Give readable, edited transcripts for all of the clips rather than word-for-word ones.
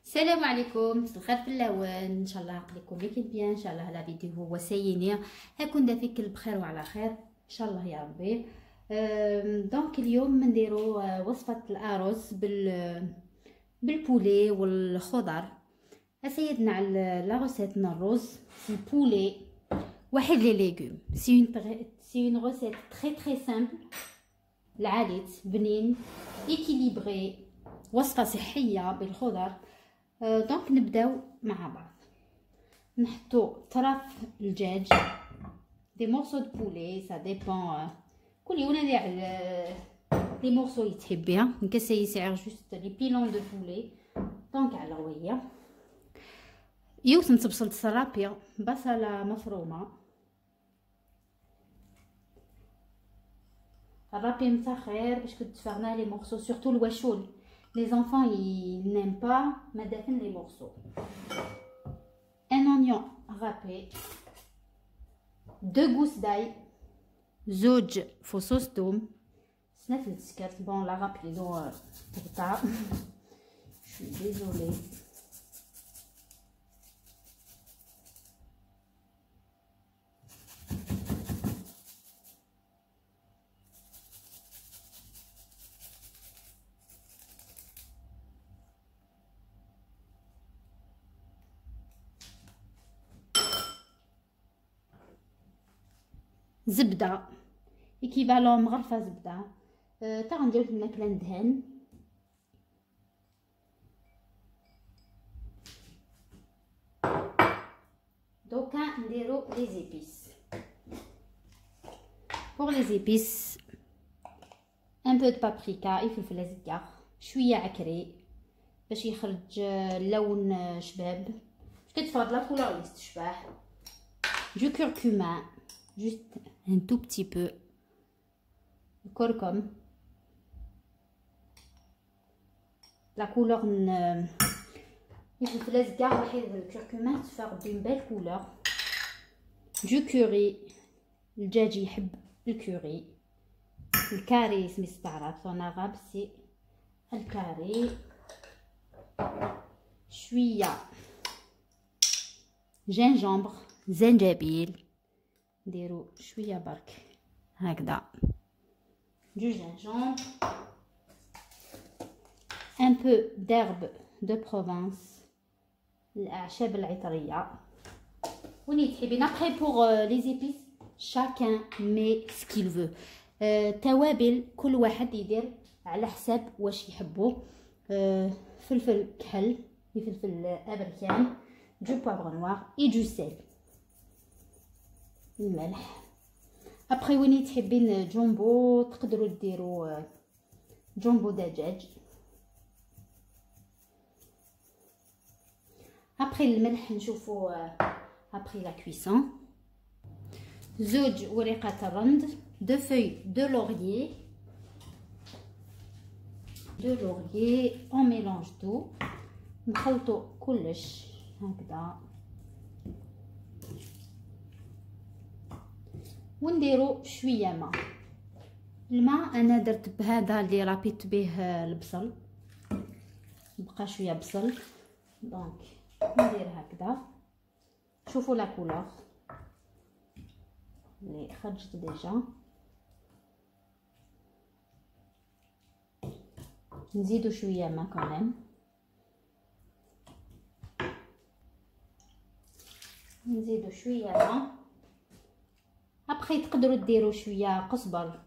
السلام عليكم، مساء الخير في اللون. ان شاء الله عقلكم ليكن بيان، ان شاء الله لا فيديو هو سيني هكون دافيك بخير وعلى خير ان شاء الله يا ربي. دونك اليوم نديرو وصفه الارز بالبولي والخضر. سيدنا على لا روسيت الرز البولي واحد لي ليغوم. سي اون روسيت تري سامبل، العاليت بنين ايكيليبري، وصفه صحيه بالخضر. دونك نبداو مع بعض. نحطو طرف الدجاج، دي مورسو دو بولي سا ديبون، كل يوم ندير لي مورسو اللي تحبيها. نكسي يسعر جوست لي بيلون دو بولي. دونك على رويه يوسم تبصل السرابيه، بصله مفرومه، الرابي متاخر باش كتفرنا لي مورسو سورتو الواشول. Les enfants ils n'aiment pas madafin les morceaux. Un oignon râpé, 2 gousses d'ail, زوج فصوص توم، سنة السكر. بون لا رابيدو تقطع. Je suis désolée. زبده ايكيفالون مغرفه زبده. تا غندير الماكله ندهن. دوكا نديرو لي زيبيس. بور لي زيبيس ان بو دو بابريكا، الفلفل الازرق، شويه عكري باش يخرج اللون شباب، كتفرض لا كولور اللي تشبح. دو كركما juste un tout petit peu, le curcum, la couleur الفلفل الازرق وحيد الكركما تفرض d'une belle couleur. du curry، الدجاج يحب الكوري، الكاري اسم استعراض en arabe c'est الكاري. شويه جينجمبر، زنجبيل، نديرو شويه برك هكذا دو جينجمبر، ان بو d'herbe de Provence، الاعشاب العطريه وني تحبين. ابري بور لي زيبيس شاكان مي سكيل فو. توابل كل واحد يدير على حساب واش يحبو. فلفل كحل، فلفل ابريكان، دو بوافغ نوار اي دو سيل، الملح. ابري وين تحبين جومبو تقدروا ديروا جومبو دجاج. ابري الملح نشوفوا ابري لا كويسون. زوج ورقات الرند، دو فوي دو لوريي، اون ميلونج تو. نخلطوا كلش هكذا ونديرو شويه ماء. الماء انا درت بهذا اللي رابيت به البصل، بقى شويه بصل. دونك ندير هكذا. شوفوا لا كولور اللي خرجت ديجا. نزيدو شويه ماء كمان، نزيدو شويه ماء. ابخي تقدروا ديروا شويه قزبر،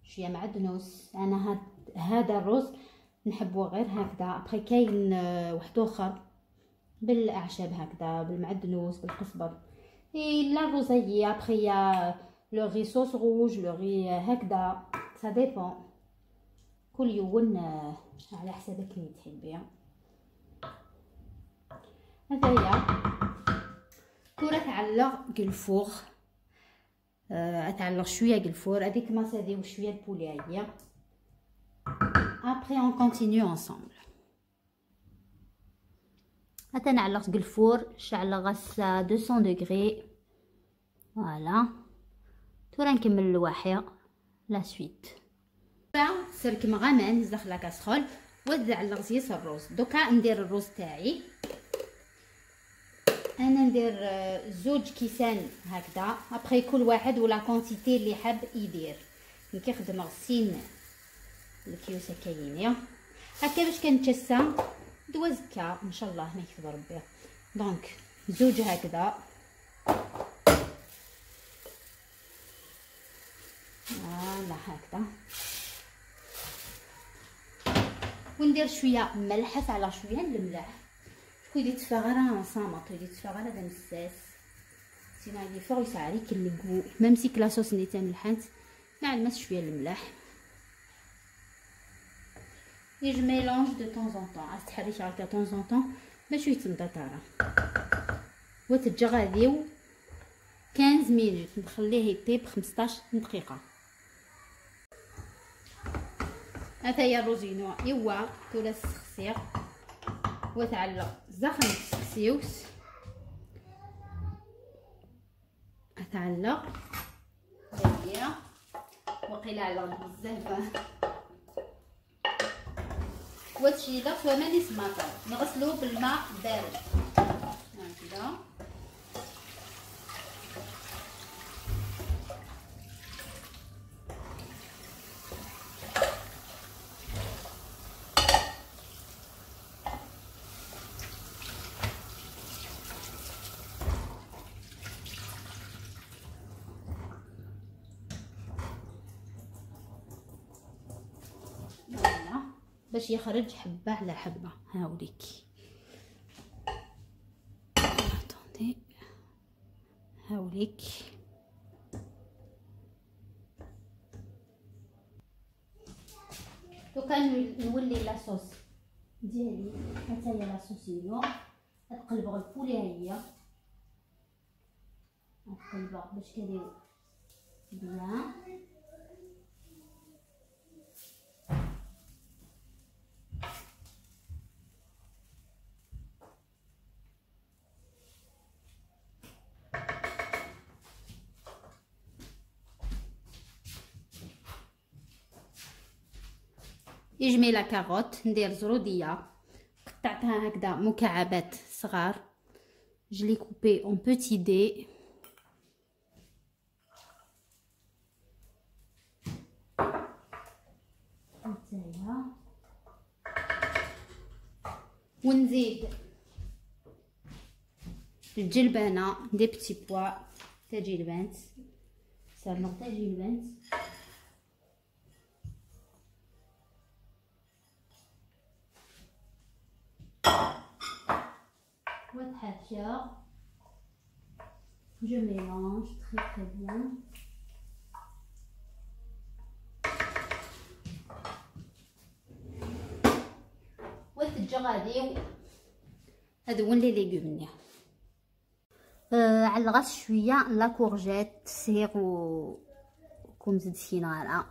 شويه معدنوس. انا هذا الرز نحبوه غير هكذا. ابخي كاين واحد اخر بالاعشاب هكذا، بالمعدنوس بالقزبر. اي لا روزايي ابخي لو ري صوص روج، لو ري هكذا، سا ديبون. كل يوم على حسابك اللي تحبيها. هذايا كره تعلق الفوغ، اتعلق شويه الفور. هذيك ما ساديو شويه البولي هي. ابري اون كونتينيو انصامبل. نعلق الفور، شعل غاس 200 دوغري. فوالا تورا نكمل الواحيه لا سويت. سلك مغامن داخل لا كاسرول وزع الغزيس الروز. دوكا ندير الروز تاعي. انا ندير زوج كيسان هكذا، ابخي كل واحد ولا كونتيتي اللي حاب يدير. كي خدنا غسين الكيوسه كاينين هكا باش كنتجسى دوزكا ان شاء الله ما يكتب ربي. دونك زوج هكذا، فوالا هكذا، وندير شويه ملح على شويه الملح. يدي تفغرا صامت، يدي تفغرا هذا مساس سينا لي فوق يساعدك الكو ميم سي كلاصوص اللي تملحات مع الماس شويه الملح. جو ميلونج دو طون زون طون، استحريش هكا طون زون طون باش يتنضى طارا. وتتجغاديو 15 مينوت، نخليه يطيب 15 دقيقه. هذا هي الروزينو ايوا تولا السخسيق وتعلق زخم السكسيوس، اتعلق هي وقيل على بزاف وتشيله فما نسمطو نغسلوه بالماء بارد هكذا. باش يخرج حبه على حبه. هاوليك اتوندي، هاوليك دوكا نولي لاصوص ديالي. حتى هي لاصوصينو نقلبوا البولي، هي نقلبوا باش كدير بيان. يجمي لا كاروت، ندير زروديه قطعتها هكذا مكعبات صغار، جلي كوبي اون بوتي دي. هانتايا ونزيد الجلبانه دي بتي بوا تاع جلبانت، صار تاع جلبانت وتحاشا. Je mélange très bien. وتتجغاديو هادو لي ليغوم. على الغاز شويه لا كورجيت سيغ وكم زيد سينارا،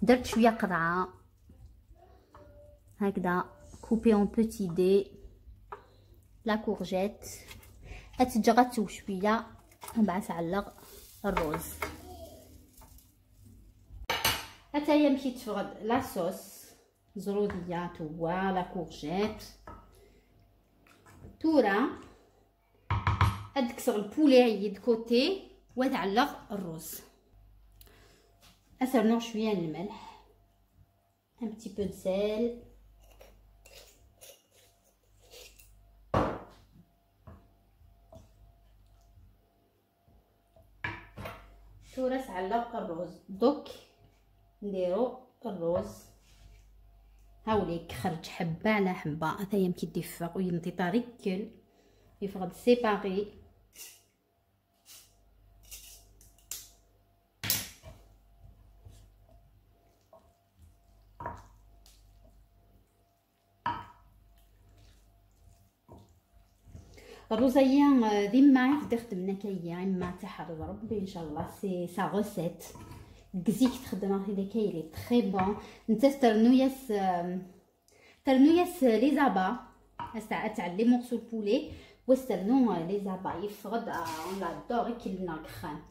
درت شويه قرعه هكذا كوبي اون بوتي دي لا كورجيت. هتتجغدو شويه من بعد تعلق الروز. حتى هي مشيت تفغد لا صوص زروديه توا لا كورجيت تورا. ادكسر البولي هي كوتي وتعلق الروز. اسرنو شويه الملح، ان بتي بو دو سيل، تورا تعلق الروز. دوك نديرو الروز. هاوليك خرج حبه على حبه، هذا هي كيدفق وينطي طريكل يفقد سيباري. الروزيه ديما يقدر خدمنا كايا اما تحرز ربي ان شاء الله. سي سا غوسيت كزيك تخدمها في ديكاي لي تري بون. نتا ترنوياس لي زابا تاع لي مورسو بولي وسترنو لي زابا يفقد اون لا دور كيلنا كخان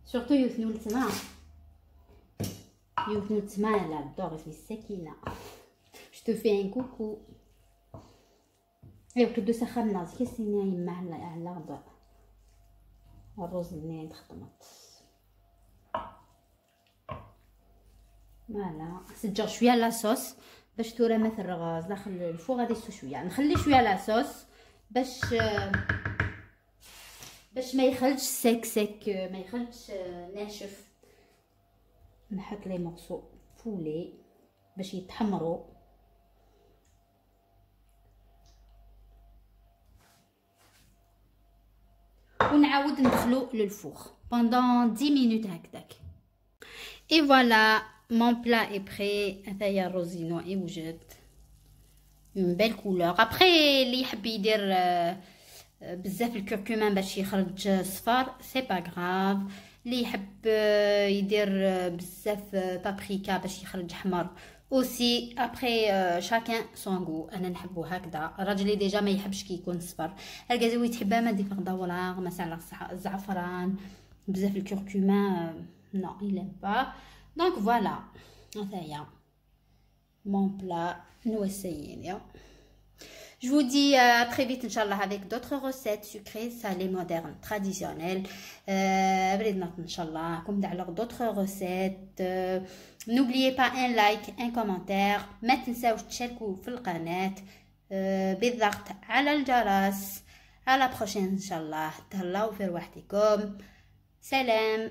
سورتو يوثنو التما لا دور في السكينه. je te fais un coucou. ايوا كدو سخنا كيسيني يما على غدا الرز اللي تخدمت. فوالا سجر شويه لاصوص باش تورا في الرغاز داخل الفوغ. غادي يسو شويه، نخلي شويه لاصوص باش ما يخرجش سيك ما يخرجش ناشف. نحط لي مورسو فولي باش يتحمروا. ونعاود ندخلو للفوغ pendant 10 minutes هكذاك. et voilà mon plat est prêt. هذايا الروزينو يوجد une belle couleur. après اللي يحب يدير بزاف الكركمان باش يخرج صفار سي با غراف. اللي يحب يدير بزاف بابريكا باش يخرج حمر اوسي. ابري شاكان سون غو. انا نحبو هكذا. راجلي ديجا ما يحبش كي يكون صفر. الكازوي تحبها ما دير دورة مثلا الزعفران بزاف الكركمان نو يلم با. دونك فوالا هذايا مون بلا نوسيين. Je vous dis à très vite, Inch'Allah, avec d'autres recettes sucrées, salées, modernes, traditionnelles. Inch'Allah, comme d'ailleurs d'autres recettes. N'oubliez pas un like, un commentaire. ما تنساوش تشاركوا في القناة بالضغط على الجرس. À la prochaine, Inch'Allah. تهلاو في رواحتكم. سلام.